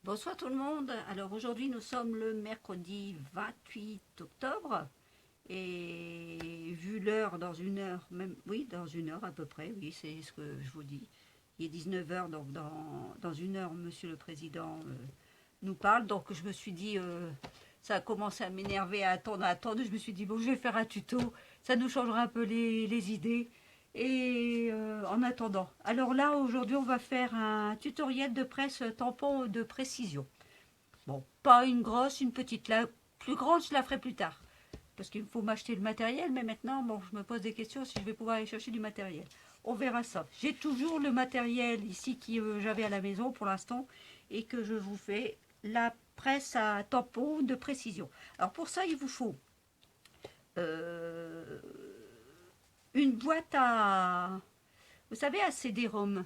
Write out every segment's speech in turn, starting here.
Bonsoir tout le monde. Alors aujourd'hui nous sommes le mercredi 28 octobre et vu l'heure dans une heure, même oui dans une heure à peu près, oui c'est ce que je vous dis. Il est 19 heures donc dans une heure Monsieur le Président nous parle. Donc je me suis dit, ça a commencé à m'énerver à attendre. Je me suis dit bon je vais faire un tuto, ça nous changera un peu les idées. Et en attendant, alors là aujourd'hui on va faire un tutoriel de presse tampon de précision. Bon, pas une grosse, une petite. La plus grande, je la ferai plus tard. Parce qu'il faut m'acheter le matériel, mais maintenant, bon, je me pose des questions si je vais pouvoir aller chercher du matériel. On verra ça. J'ai toujours le matériel ici que j'avais à la maison pour l'instant et que je vous fais la presse à tampon de précision. Alors pour ça, il vous faut euh, une boîte à... Vous savez, à CD-ROM,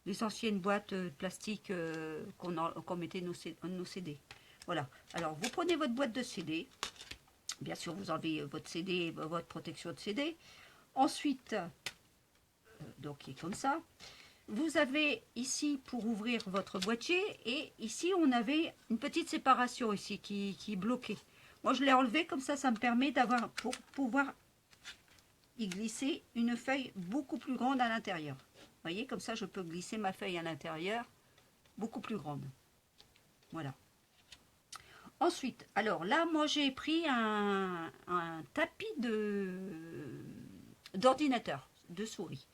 les anciennes boîtes de plastique qu'on mettait nos CD. Voilà. Alors, vous prenez votre boîte de CD. Bien sûr, vous avez votre CD, votre protection de CD. Ensuite, donc qui est comme ça. Vous avez ici pour ouvrir votre boîtier et ici on avait une petite séparation ici qui bloquait. Moi je l'ai enlevé comme ça me permet d'avoir pour pouvoir y glisser une feuille beaucoup plus grande à l'intérieur. Vous voyez, comme ça je peux glisser ma feuille à l'intérieur beaucoup plus grande. Voilà. Ensuite, alors là, moi j'ai pris un tapis d'ordinateur, de souris,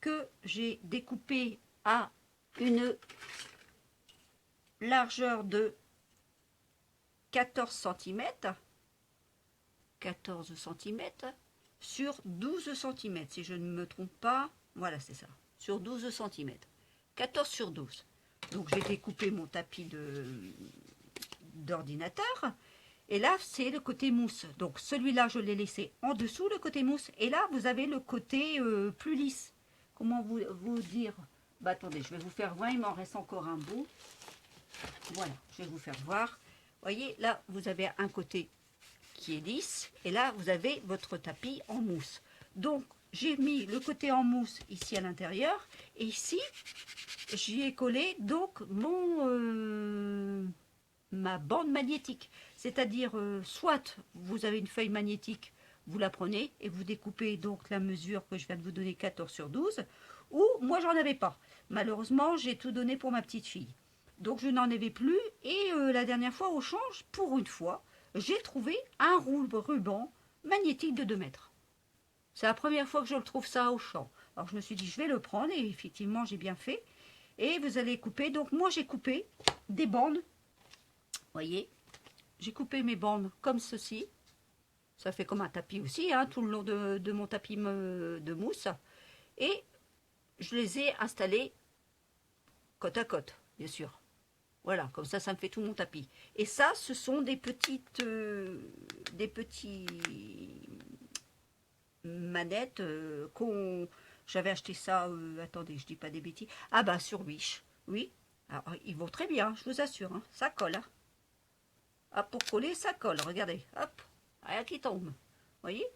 que j'ai découpé à une largeur de 14 cm, 14 cm sur 12 cm, si je ne me trompe pas. Voilà, c'est ça, sur 12 cm. 14 sur 12. Donc j'ai découpé mon tapis d'ordinateur. Et là, c'est le côté mousse. Donc celui-là, je l'ai laissé en dessous, le côté mousse. Et là, vous avez le côté plus lisse. Comment vous dire? Bah attendez, je vais vous faire voir, il m'en reste encore un bout. Voilà, je vais vous faire voir. Vous voyez, là, vous avez un côté qui est lisse. Et là, vous avez votre tapis en mousse. Donc, j'ai mis le côté en mousse ici à l'intérieur. Et ici, j'y ai collé donc ma bande magnétique. C'est-à-dire, soit vous avez une feuille magnétique, vous la prenez et vous découpez donc la mesure que je viens de vous donner, 14 sur 12, ou moi j'en avais pas. Malheureusement, j'ai tout donné pour ma petite fille. Donc je n'en avais plus et la dernière fois au change, pour une fois, j'ai trouvé un ruban magnétique de 2 mètres. C'est la première fois que je le trouve ça au champ. Alors je me suis dit, je vais le prendre et effectivement j'ai bien fait. Et vous allez couper. Donc moi j'ai coupé des bandes. Voyez, j'ai coupé mes bandes comme ceci. Ça fait comme un tapis aussi, hein, tout le long de mon tapis de mousse. Et je les ai installés côte à côte, bien sûr. Voilà, comme ça me fait tout mon tapis. Et ça, ce sont des petits manettes j'avais acheté ça. Attendez, je dis pas des bêtises. Ah bah sur Wish, oui. Alors, ils vont très bien, je vous assure. Hein, ça colle. Hein. Ah, pour coller, ça colle. Regardez, hop, rien qui tombe. Vous voyez?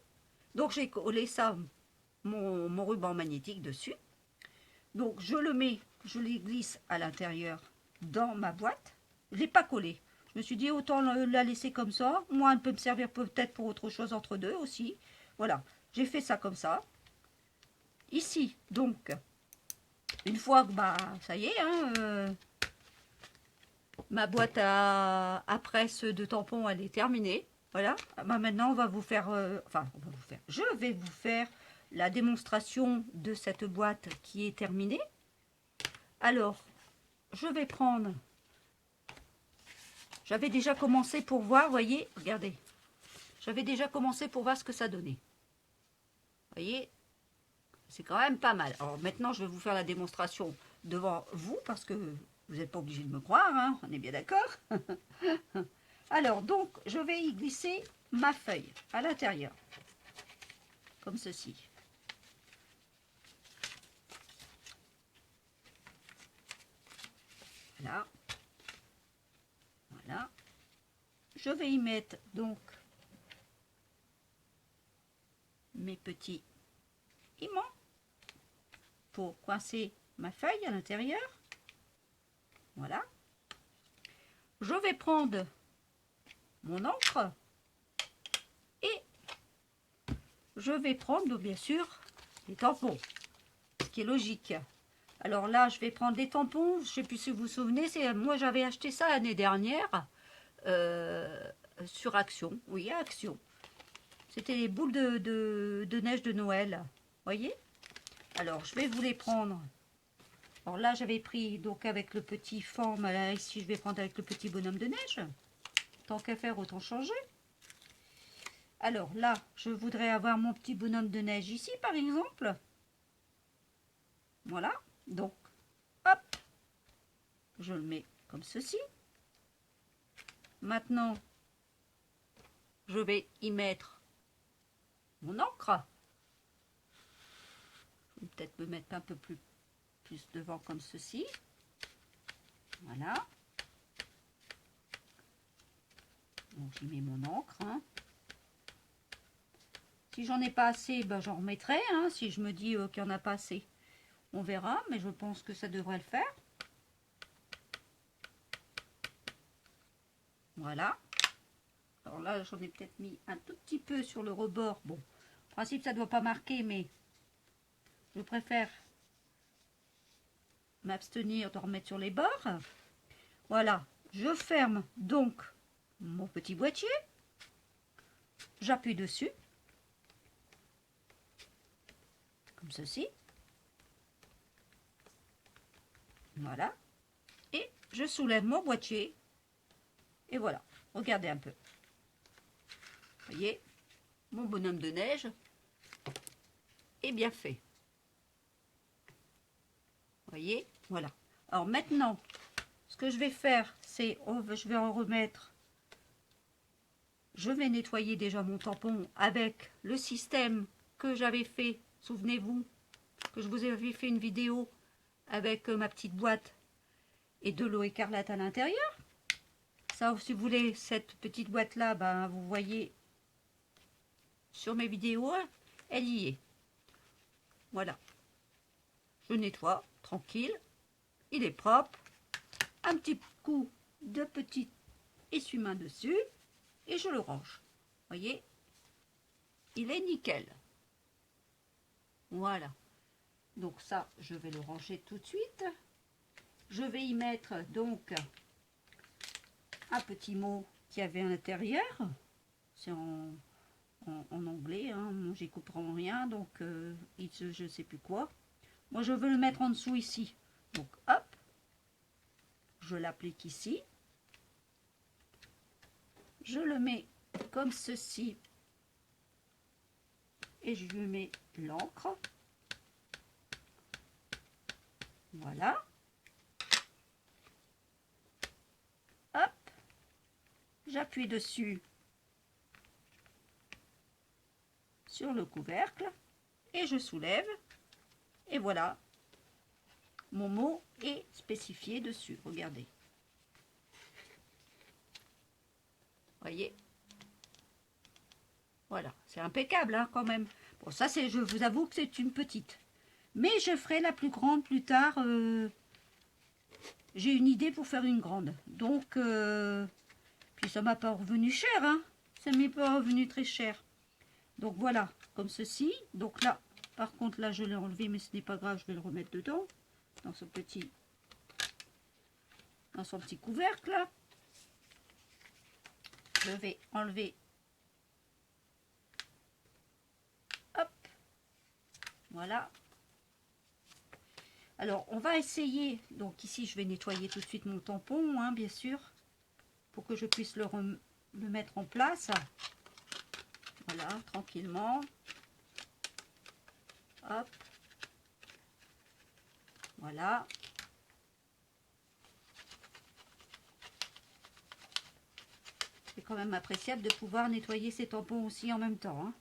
Donc j'ai collé ça, mon ruban magnétique dessus. Donc je le mets, je les glisse à l'intérieur dans ma boîte. Je ne l'ai pas collé. Je me suis dit autant la laisser comme ça. Moi, elle peut me servir peut-être pour autre chose entre deux aussi. Voilà, j'ai fait ça comme ça. Ici, donc, une fois que bah ça y est, hein, ma boîte à presse de tampons, elle est terminée. Voilà. Bah, maintenant, on va vous faire, je vais vous faire la démonstration de cette boîte qui est terminée. Alors, je vais prendre. J'avais déjà commencé pour voir, voyez, regardez. J'avais déjà commencé pour voir ce que ça donnait. Voyez, c'est quand même pas mal. Alors maintenant, je vais vous faire la démonstration devant vous parce que vous n'êtes pas obligé de me croire, hein, on est bien d'accord. Alors, donc, je vais y glisser ma feuille à l'intérieur, comme ceci. Voilà. Voilà. Je vais y mettre, donc, mes petits aimants pour coincer ma feuille à l'intérieur. Voilà. vais prendre mon encre et je vais prendre bien sûr les tampons, ce qui est logique. Alors là, je vais prendre des tampons, je ne sais plus si vous vous souvenez, moi j'avais acheté ça l'année dernière sur Action, oui, à Action. C'était les boules de neige de Noël, voyez. Alors, je vais vous les prendre. Alors là, j'avais pris donc avec le petit forme, là, ici je vais prendre avec le petit bonhomme de neige. Tant qu'à faire, autant changer. Alors là, je voudrais avoir mon petit bonhomme de neige ici, par exemple. Voilà, donc, hop, je le mets comme ceci. Maintenant, je vais y mettre mon encre. Je vais peut-être me mettre un peu plus devant comme ceci. Voilà. Donc j'y mets mon encre. Hein. Si j'en ai pas assez, ben, j'en remettrai. Hein. Si je me dis qu'il n'y en a pas assez, on verra. Mais je pense que ça devrait le faire. Voilà. Alors là, j'en ai peut-être mis un tout petit peu sur le rebord. Bon, en principe, ça ne doit pas marquer, mais je préfère m'abstenir de remettre sur les bords. Voilà, je ferme donc mon petit boîtier. J'appuie dessus. Comme ceci. Voilà. Et je soulève mon boîtier. Et voilà. Regardez un peu. Voyez, mon bonhomme de neige est bien fait. Voyez, voilà. Alors maintenant, ce que je vais faire, c'est, je vais en remettre, je vais nettoyer déjà mon tampon avec le système que j'avais fait, souvenez-vous, que je vous avais fait une vidéo avec ma petite boîte et de l'eau écarlate à l'intérieur. Ça, si vous voulez, cette petite boîte-là, ben, vous voyez sur mes vidéos, elle y est. Voilà. Je nettoie, tranquille. Il est propre. Un petit coup de petit essuie-main dessus. Et je le range. Voyez, il est nickel. Voilà. Donc ça, je vais le ranger tout de suite. Je vais y mettre donc un petit mot qui avait à l'intérieur. C'est en anglais, hein. Moi j'y comprends rien, donc je ne sais plus quoi. Moi je veux le mettre en dessous ici. Donc hop, je l'applique ici. Je le mets comme ceci. Et je lui mets l'encre. Voilà. Hop. J'appuie dessus sur le couvercle et je soulève. Et voilà. Mon mot est spécifié dessus. Regardez. Voyez. Voilà. C'est impeccable hein, quand même. Bon, ça, je vous avoue que c'est une petite. Mais je ferai la plus grande plus tard. J'ai une idée pour faire une grande. Donc, puis ça m'a pas revenu cher. Hein. Ça m'est pas revenu très cher. Donc voilà, comme ceci. Donc là, par contre, là, je l'ai enlevé, mais ce n'est pas grave, je vais le remettre dedans. Dans son petit couvercle. Là. Je vais enlever. Hop. Voilà. Alors, on va essayer. Donc ici, je vais nettoyer tout de suite mon tampon, hein, bien sûr, pour que je puisse le mettre en place. Voilà, tranquillement. Hop. Voilà. C'est quand même appréciable de pouvoir nettoyer ces tampons aussi en même temps. Hein.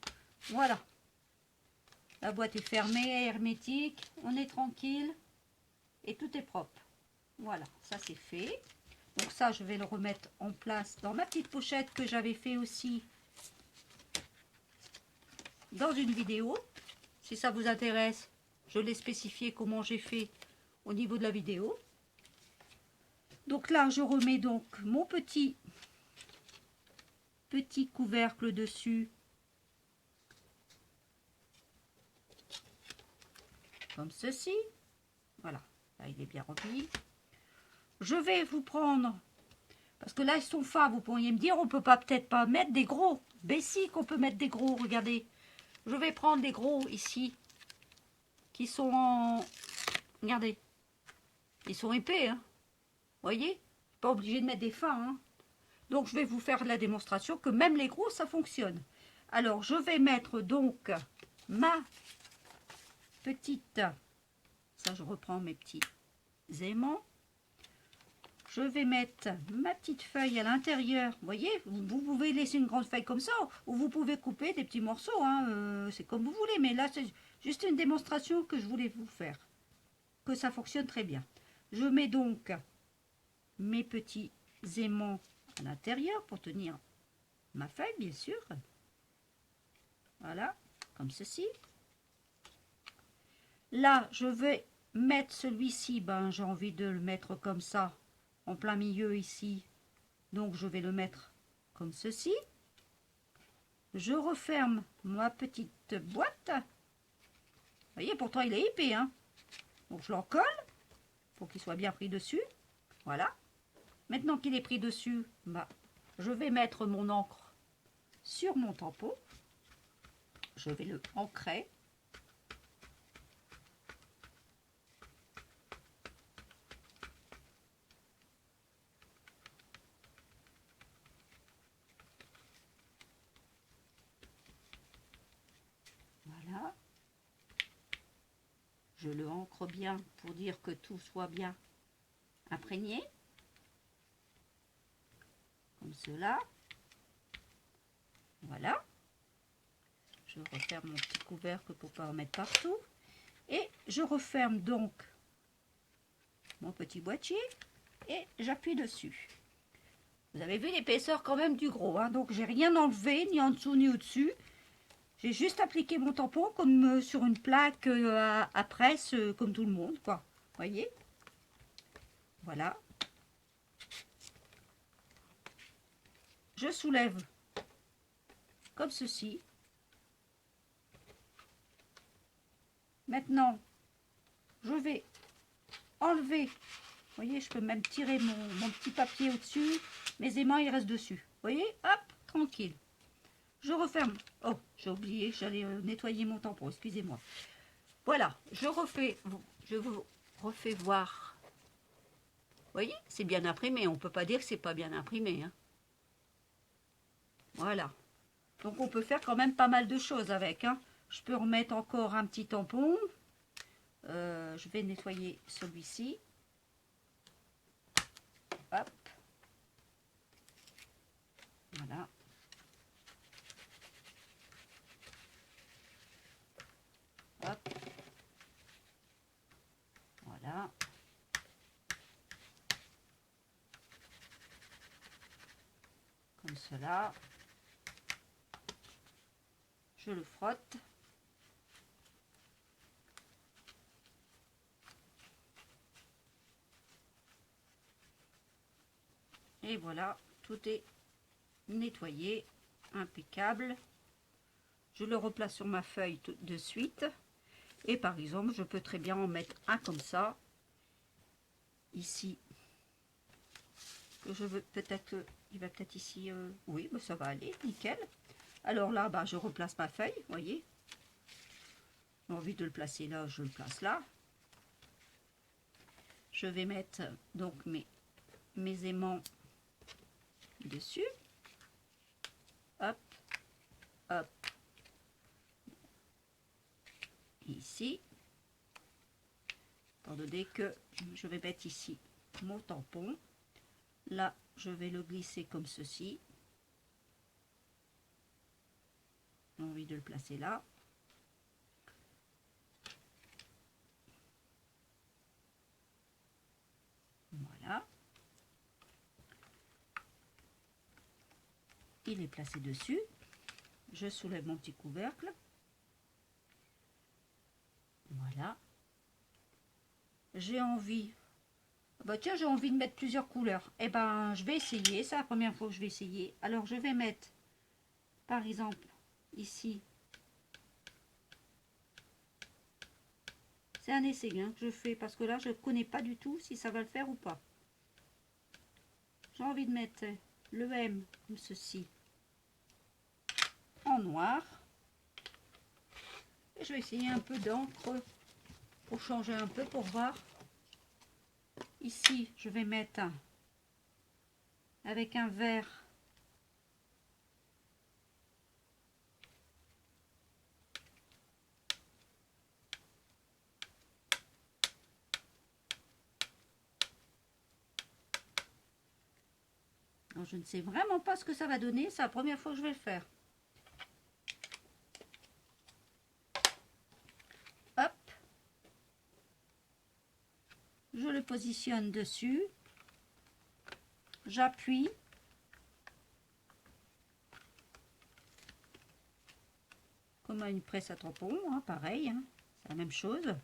Voilà. La boîte est fermée, hermétique. On est tranquille. Et tout est propre. Voilà, ça c'est fait. Donc ça, je vais le remettre en place dans ma petite pochette que j'avais fait aussi dans une vidéo. Si ça vous intéresse, je l'ai spécifié comment j'ai fait au niveau de la vidéo. Donc là, je remets donc mon petit couvercle dessus. Comme ceci. Voilà, là il est bien rempli. Je vais vous prendre, parce que là ils sont fins, vous pourriez me dire, on peut pas peut-être pas mettre des gros. Ben si qu'on peut mettre des gros, regardez. Je vais prendre des gros ici, qui sont en... Regardez, ils sont épais, hein. Voyez, pas obligé de mettre des fins, hein. Donc je vais vous faire la démonstration que même les gros, ça fonctionne. Alors je vais mettre donc ma petite... Ça, je reprends mes petits aimants. Je vais mettre ma petite feuille à l'intérieur. Vous voyez, vous pouvez laisser une grande feuille comme ça, ou vous pouvez couper des petits morceaux, hein, c'est comme vous voulez. Mais là, c'est juste une démonstration que je voulais vous faire, que ça fonctionne très bien. Je mets donc mes petits aimants à l'intérieur pour tenir ma feuille, bien sûr. Voilà, comme ceci. Là, je vais mettre celui-ci, ben, j'ai envie de le mettre comme ça, en plein milieu ici. Donc, je vais le mettre comme ceci. Je referme ma petite boîte. Vous voyez, pourtant, il est épais, hein. Donc, je l'en colle pour qu'il soit bien pris dessus. Voilà. Maintenant qu'il est pris dessus, bah, je vais mettre mon encre sur mon tampon. Je vais le ancrer. Voilà. Je le ancre bien pour dire que tout soit bien imprégné. Comme cela. Voilà. Je referme mon petit couvercle pour ne pas en mettre partout. Et je referme donc mon petit boîtier et j'appuie dessus. Vous avez vu l'épaisseur quand même du gros, hein, donc j'ai rien enlevé, ni en dessous ni au-dessus. J'ai juste appliqué mon tampon comme sur une plaque à presse, comme tout le monde, quoi. Voyez? Voilà. Je soulève comme ceci. Maintenant, je vais enlever. Vous voyez, je peux même tirer mon petit papier au-dessus. Mes aimants, ils restent dessus. Vous voyez? Hop, tranquille. Je referme. Oh, j'ai oublié, j'allais nettoyer mon tampon, excusez-moi. Voilà, je vous refais voir. Vous voyez, c'est bien imprimé. On ne peut pas dire que c'est pas bien imprimé, hein. Voilà. Donc on peut faire quand même pas mal de choses avec, hein. Je peux remettre encore un petit tampon. Je vais nettoyer celui-ci. Hop. Voilà. Hop. Voilà. Comme cela. Je le frotte. Et voilà, tout est nettoyé, impeccable. Je le replace sur ma feuille tout de suite. Et par exemple, je peux très bien en mettre un comme ça. Ici. Que je veux peut-être, il va peut-être ici, oui, mais ça va aller, nickel. Alors là, bah, je replace ma feuille, vous voyez. J'ai envie de le placer là, je le place là. Je vais mettre donc mes aimants dessus. Hop, hop. Ici. Étant donné que je vais mettre ici mon tampon. Là, je vais le glisser comme ceci. J'ai envie de le placer là. Voilà. Il est placé dessus. Je soulève mon petit couvercle. Voilà. J'ai envie Bah tiens, j'ai envie de mettre plusieurs couleurs. Eh ben, je vais essayer. C'est la première fois que je vais essayer. Alors, je vais mettre, par exemple, ici. C'est un essai hein, que je fais parce que là, je ne connais pas du tout si ça va le faire ou pas. J'ai envie de mettre le M comme ceci en noir. Et je vais essayer un peu d'encre pour changer un peu, pour voir. Ici, je vais mettre avec un vert. Alors, je ne sais vraiment pas ce que ça va donner. C'est la première fois que je vais le faire. Hop. Je le positionne dessus. J'appuie. Comme à une presse à tampon, hein, pareil. Hein, c'est la même chose.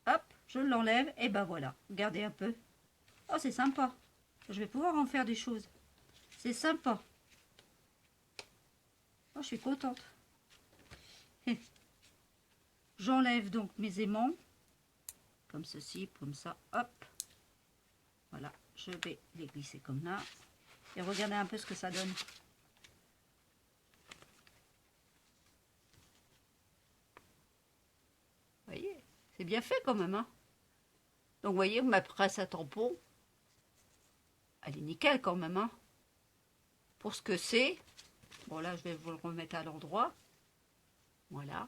Hop, je l'enlève et ben voilà. Regardez un peu. Oh, c'est sympa. Je vais pouvoir en faire des choses. C'est sympa. Oh, je suis contente. J'enlève donc mes aimants. Comme ceci, comme ça. Hop. Voilà. Je vais les glisser comme là. Et regardez un peu ce que ça donne. Vous voyez, c'est bien fait quand même. Hein, donc, vous voyez, ma presse à tampon, elle est nickel quand même. Hein, pour ce que c'est. Bon, là, je vais vous le remettre à l'endroit. Voilà.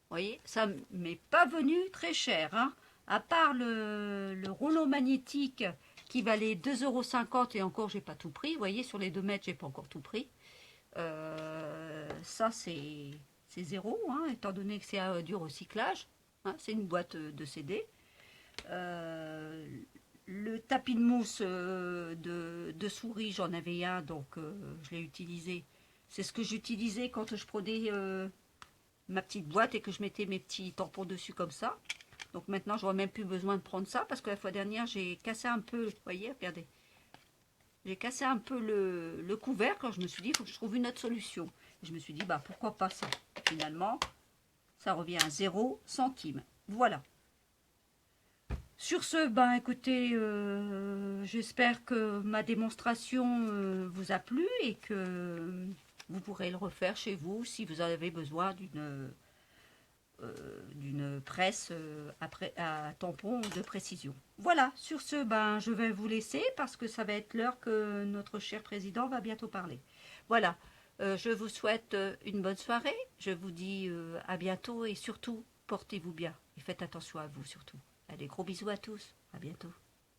Vous voyez, ça m'est pas venu très cher. Hein, à part le rouleau magnétique qui valait 2,50 € et encore, j'ai pas tout pris. Vous voyez, sur les 2 mètres, j'ai pas encore tout pris. Ça, c'est zéro, hein, étant donné que c'est du recyclage. Hein, c'est une boîte de CD. Le tapis de mousse de souris, j'en avais un, donc je l'ai utilisé. C'est ce que j'utilisais quand je prenais ma petite boîte et que je mettais mes petits tampons dessus comme ça. Donc maintenant, je n'aurai même plus besoin de prendre ça parce que la fois dernière, j'ai cassé un peu, vous voyez, regardez. J'ai cassé un peu le couvercle quand je me suis dit, il faut que je trouve une autre solution. Et je me suis dit, bah pourquoi pas ça. Finalement, ça revient à 0 centime. Voilà. Sur ce, ben écoutez, j'espère que ma démonstration vous a plu et que vous pourrez le refaire chez vous si vous avez besoin d'une presse à tampon de précision. Voilà, sur ce, ben, je vais vous laisser parce que ça va être l'heure que notre cher président va bientôt parler. Voilà, je vous souhaite une bonne soirée, je vous dis à bientôt et surtout, portez-vous bien et faites attention à vous surtout. Allez, gros bisous à tous, à bientôt.